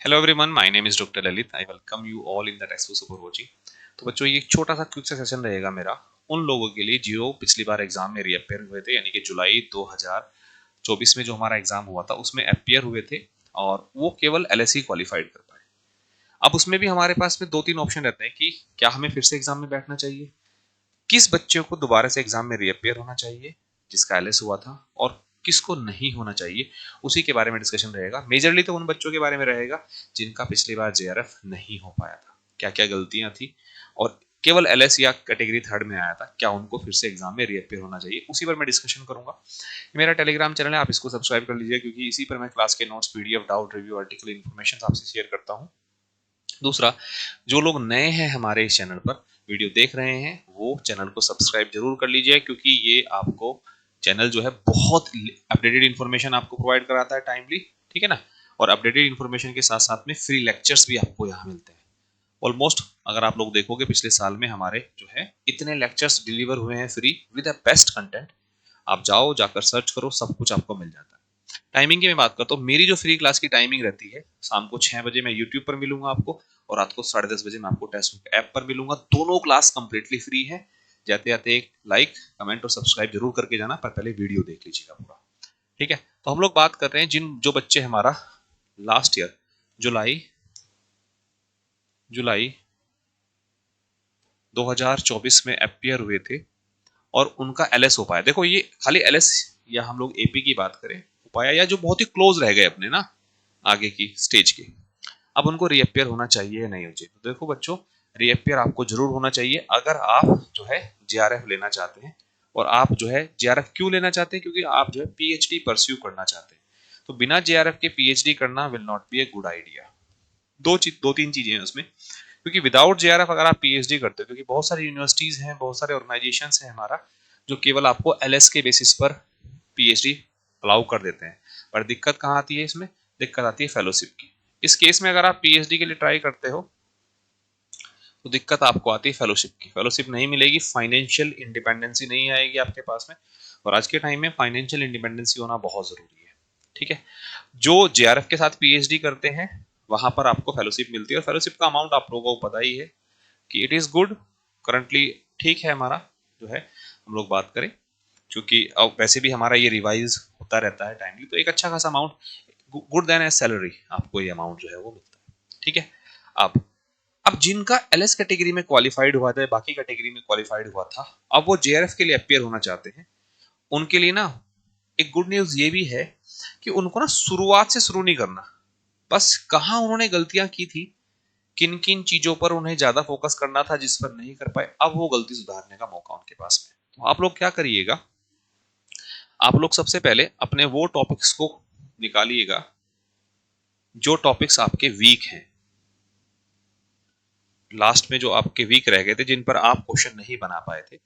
Hello everyone, my name is doctor Lalit. I welcome you all in the text book super coaching. तो बच्चों, ये एक छोटा सा क्विक सा सेशन रहेगा मेरा उन लोगों के लिए जो पिछली बार एग्जाम में रीअपियर हुए थे, यानी कि जुलाई 2024 में जो हमारा एग्जाम हुआ था उसमें अपियर हुए थे और वो केवल एलएसई क्वालिफाइड कर पाए। अब उसमें भी हमारे पास में दो तीन ऑप्शन रहते हैं कि क्या हमें फिर से एग्जाम में बैठना चाहिए, किस बच्चे को दोबारा से एग्जाम में रीअपियर होना चाहिए जिसका एलएस हुआ था, और किसको नहीं होना चाहिए। उसी के बारे में डिस्कशन रहेगा। मेजरली तो उन बच्चों के बारे में रहेगा जिनका पिछली बार जेआरएफ नहीं हो पाया था, क्या क्या गलतियां थी, और केवल एलएस या कैटेगरी थर्ड में आया था, क्या उनको फिर से एग्जाम में रीअपियर होना चाहिए, उसी पर मैं डिस्कशन करूंगा। मेरा टेलीग्राम चैनल है, आप इसको सब्सक्राइब कर लीजिए, क्योंकि इसी पर मैं क्लास के notes, PDF, doubt review, article, information आपसे शेयर करता हूँ। दूसरा, जो लोग नए हैं हमारे इस चैनल पर वीडियो देख रहे हैं, वो चैनल को सब्सक्राइब जरूर कर लीजिए, क्योंकि ये आपको चैनल जो है बहुत अपडेटेड इन्फॉर्मेशन आपको प्रोवाइड कराता है टाइमली, ठीक है ना। और अपडेटेड इन्फॉर्मेशन के साथ साथ में फ्री लेक्चर्स भी आपको यहाँ मिलते हैं। ऑलमोस्ट अगर आप लोग देखोगे पिछले साल में हमारे जो है इतने लेक्चर्स डिलीवर हुए हैं free with the best content. आप जाओ, जाकर सर्च करो, सब कुछ आपको मिल जाता है। टाइमिंग की मैं बात करता हूँ, मेरी जो फ्री क्लास की टाइमिंग रहती है, शाम को 6 बजे मैं यूट्यूब पर मिलूंगा आपको, और रात को 10:30 बजे मैं आपको टेक्स्ट बुक ऐप पर मिलूंगा। दोनों क्लास कंप्लीटली फ्री है। जाते जाते एक लाइक, कमेंट और सब्सक्राइब जरूर करके जाना, पर पहले वीडियो देख लीजिएगा पूरा, ठीक है। तो हम लोग बात कर रहे हैं जो बच्चे हमारा लास्ट ईयर जुलाई जुलाई 2024 में अपियर हुए थे और उनका एलएस हो पाया। देखो, ये खाली एलएस या हम लोग एपी की बात करें हो पाया, या जो बहुत ही क्लोज रह गए अपने ना आगे की स्टेज के, अब उनको रीअपियर होना चाहिए या नहीं होना चाहिए। तो देखो बच्चों, रीअपियर आपको जरूर होना चाहिए अगर आप जो है जेआरएफ लेना चाहते हैं। और आप जो है जेआरएफ क्यों लेना चाहते हैं? क्योंकि आप जो है पीएचडी परस्यू करना चाहते हैं। तो बिना जेआरएफ के पीएचडी करना will not be a good idea. दो तीन चीजें हैं उसमें, क्योंकि विदाउट जेआरएफ अगर आप पीएचडी करते हो, क्योंकि बहुत सारी यूनिवर्सिटीज हैं, बहुत सारे ऑर्गेनाइजेशंस हैं हमारा, जो केवल आपको एलएस के बेसिस पर पीएचडी अलाउ कर देते हैं। पर दिक्कत कहाँ आती है इसमें? दिक्कत आती है फेलोशिप की। इस केस में अगर आप पीएचडी के लिए ट्राई करते हो तो दिक्कत आपको आती है फेलोशिप की। फेलोशिप नहीं मिलेगी, फाइनेंशियल इंडिपेंडेंसी नहीं आएगी आपके पास में, और आज के टाइम में फाइनेंशियल इंडिपेंडेंसी होना बहुत जरूरी है, ठीक है। जो जेआरएफ के साथ पीएचडी करते हैं वहां पर आपको फेलोशिप मिलती है, और फेलोशिप का अमाउंट आप लोगों को पता ही है कि इट इज गुड करंटली, ठीक है हमारा जो है, हम लोग बात करें, क्योंकि अब वैसे भी हमारा ये रिवाइज होता रहता है टाइमली, तो एक अच्छा खासा अमाउंट, गुड देन ए सैलरी, आपको ये अमाउंट जो है वो मिलता है, ठीक है। अब जिनका एलएस कैटेगरी में क्वालिफाइड हुआ था, बाकी कैटेगरी में क्वालिफाइड हुआ था, अब वो जेआरएफ के लिए अपियर होना चाहते हैं, उनके लिए ना एक गुड न्यूज ये भी है कि उनको ना शुरुआत से शुरू नहीं करना। बस कहाँ उन्होंने गलतियां की थी, किन किन चीजों पर उन्हें ज्यादा फोकस करना था जिस पर नहीं कर पाए, अब वो गलती सुधारने का मौका उनके पास में। तो आप लोग क्या करिएगा, आप लोग सबसे पहले अपने वो टॉपिक्स को निकालिएगा जो टॉपिक्स आपके वीक हैं, लास्ट में जो आपके वीक रह गए थे, जिन पर आप क्वेश्चन नहीं बना पाए थे,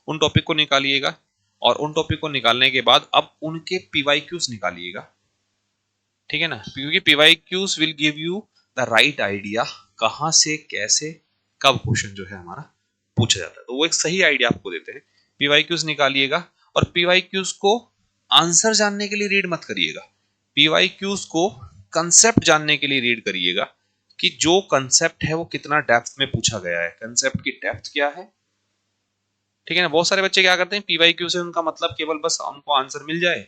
उन टॉपिक को निकालिएगा। और उन टॉपिक को निकालने के बाद अब उनके पीवाईक्यूज निकालिएगा, ठीक है ना, क्योंकि PYQs will give you the right idea कहां से कैसे कब क्वेश्चन जो है हमारा पूछा जाता है, तो वो एक सही आइडिया आपको देते हैं। पीवाईक्यूज निकालिएगा, और पीवाईक्यूज को आंसर जानने के लिए रीड मत करिएगा, पीवाईक्यूज को कंसेप्ट जानने के लिए रीड करिएगा कि जो कंसेप्ट है वो कितना डेप्थ में पूछा गया है, कंसेप्ट की डेप्थ क्या है, ठीक है ना। बहुत सारे बच्चे क्या करते हैं, पीवाईक्यू से उनका मतलब केवल बस हमको आंसर मिल जाए,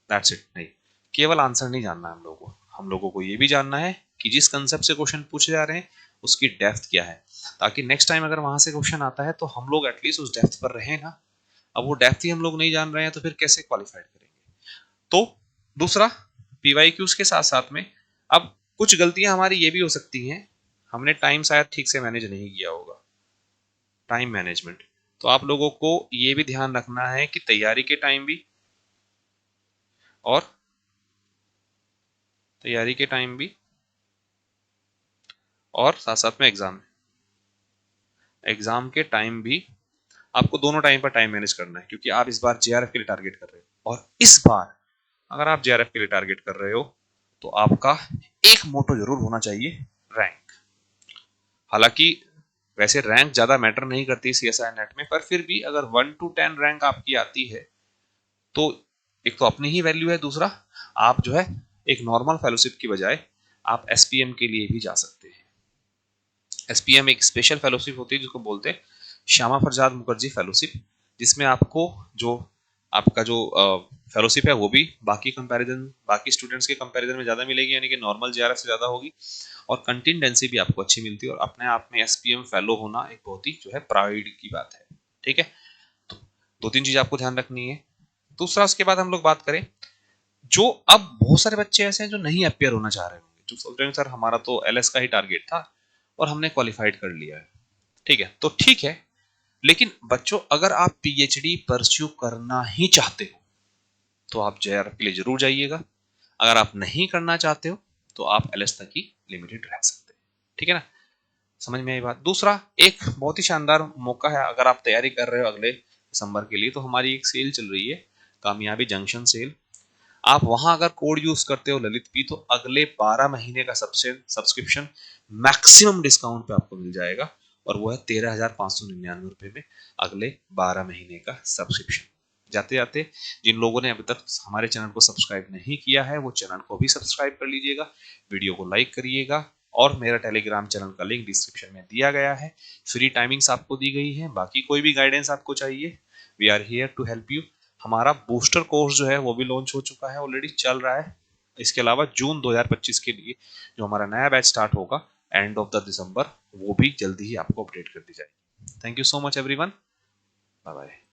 दैट्स इट। नहीं, केवल आंसर नहीं जानना है हम लोगों को ये भी जानना है कि जिस कंसेप्ट से क्वेश्चन पूछे जा रहे हैं उसकी डेप्थ क्या है, ताकि नेक्स्ट टाइम अगर वहां से क्वेश्चन आता है तो हम लोग एटलीस्ट उस डेप्थ पर रहे ना। अब वो डेप्थ ही हम लोग नहीं जान रहे हैं तो फिर कैसे क्वालिफाइड करेंगे। तो दूसरा, पीवाईक्यूज के साथ साथ में अब कुछ गलतियां हमारी ये भी हो सकती हैं, हमने टाइम शायद ठीक से मैनेज नहीं किया होगा, टाइम मैनेजमेंट। तो आप लोगों को ये भी ध्यान रखना है कि और तैयारी के टाइम भी और साथ साथ में एग्जाम के टाइम भी आपको दोनों टाइम पर टाइम मैनेज करना है, क्योंकि आप इस बार जेआरएफ के लिए टारगेट कर रहे हो। और इस बार अगर आप जेआरएफ के लिए टारगेट कर रहे हो तो आपका एक मोटो जरूर होना चाहिए, रैंक। हालांकि वैसे रैंक ज्यादा मैटर नहीं करती सीएसआई नेट में, पर फिर भी अगर 1 to 10 रैंक आपकी आती है तो एक तो अपनी ही वैल्यू है, दूसरा आप जो है एक नॉर्मल फेलोशिप की बजाय आप एसपीएम के लिए भी जा सकते हैं। एसपीएम एक स्पेशल फेलोशिप होती है जिसको बोलते हैं श्यामा प्रसाद मुखर्जी फेलोशिप, जिसमें आपको जो आपका जो फेलोशिप है वो भी बाकी स्टूडेंट्स के कंपैरिजन में ज़्यादा मिलेगी, यानी कि नॉर्मल जेआरएफ से ज़्यादा होगी, और कंटिजेंसी भी आपको अच्छी मिलती है, और अपने आप में एसपीएम फेलो होना एक बहुत ही जो है प्राइड की बात है। ठीक है, तो 2-3 चीज़ आपको ध्यान रखनी है। दूसरा, उसके बाद हम लोग बात करें, जो अब बहुत सारे बच्चे ऐसे हैं जो नहीं अपियर होना चाह रहे होंगे, जो सोच रहे हैं सर हमारा तो एलएस का ही टारगेट था और हमने क्वालिफाइड कर लिया है। ठीक है, तो ठीक है, लेकिन बच्चों अगर आप पीएचडी परस्यू करना ही चाहते हो तो आप जेआरएफ के लिए जरूर जाइएगा। अगर आप नहीं करना चाहते हो तो आप एलएस तक ही लिमिटेड रह सकते हैं। ठीक है ना, समझ में आई बात। दूसरा, एक बहुत ही शानदार मौका है, अगर आप तैयारी कर रहे हो अगले दिसंबर के लिए, तो हमारी एक सेल चल रही है, कामयाबी जंक्शन सेल। आप वहां अगर कोड यूज करते हो ललित पी, तो अगले 12 महीने का सब्सक्रिप्शन मैक्सिमम डिस्काउंट पे आपको मिल जाएगा, और वो है 13,599 रुपए में अगले 12 महीने का सब्सक्रिप्शन। जाते जाते जिन लोगों ने अभी तक हमारे चैनल को सब्सक्राइब नहीं किया है वो चैनल को भी सब्सक्राइब कर लीजिएगा, वीडियो को लाइक करिएगा, और मेरा टेलीग्राम चैनल का लिंक डिस्क्रिप्शन में दिया गया है। फ्री टाइमिंग्स आपको दी गई है, बाकी कोई भी गाइडेंस आपको चाहिए, we are here to help you. हमारा बूस्टर कोर्स जो है वो भी लॉन्च हो चुका है, ऑलरेडी चल रहा है। इसके अलावा जून 2025 के लिए जो हमारा नया बैच स्टार्ट होगा एंड ऑफ द दिसंबर, वो भी जल्दी ही आपको अपडेट कर दी जाएगी। Thank you so much everyone, bye bye.